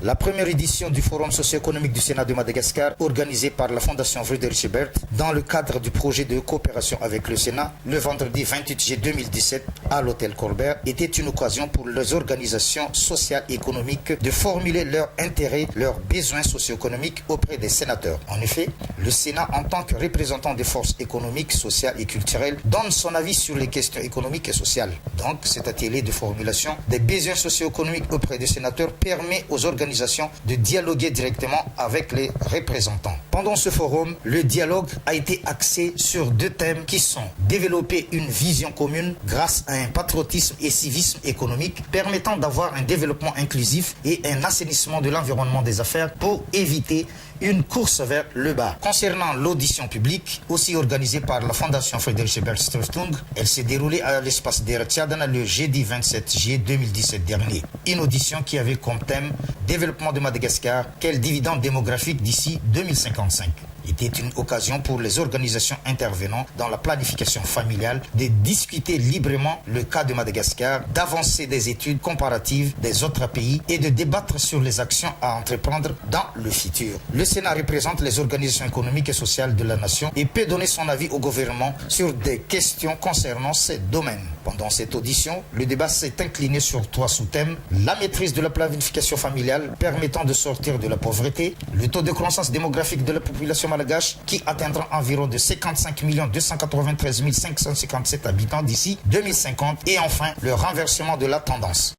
La première édition du Forum socio-économique du Sénat de Madagascar, organisée par la Fondation Friedrich Ebert, dans le cadre du projet de coopération avec le Sénat, le vendredi 28 juillet 2017, à l'hôtel Colbert, était une occasion pour les organisations sociales et économiques de formuler leurs intérêts, leurs besoins socio-économiques auprès des sénateurs. En effet, le Sénat, en tant que représentant des forces économiques, sociales et culturelles, donne son avis sur les questions économiques et sociales. Donc, cet atelier de formulation des besoins socio-économiques auprès des sénateurs permet aux organisations de dialoguer directement avec les représentants. Pendant ce forum, le dialogue a été axé sur deux thèmes qui sont développer une vision commune grâce à un patriotisme et civisme économique permettant d'avoir un développement inclusif et un assainissement de l'environnement des affaires pour éviter une course vers le bas. Concernant l'audition publique, aussi organisée par la Fondation Friedrich Ebert Stiftung, elle s'est déroulée à l'espace des Ratchadana le jeudi 27 juillet 2017 dernier. Une audition qui avait comme thème « Développement de Madagascar, quel dividende démographique d'ici 2055 ?» était une occasion pour les organisations intervenant dans la planification familiale de discuter librement le cas de Madagascar, d'avancer des études comparatives des autres pays et de débattre sur les actions à entreprendre dans le futur. Le Sénat représente les organisations économiques et sociales de la nation et peut donner son avis au gouvernement sur des questions concernant ces domaines. Pendant cette audition, le débat s'est incliné sur trois sous-thèmes: la maîtrise de la planification familiale permettant de sortir de la pauvreté, le taux de croissance démographique de la population malgache qui atteindra environ de 55 293 557 habitants d'ici 2050 et enfin le renversement de la tendance.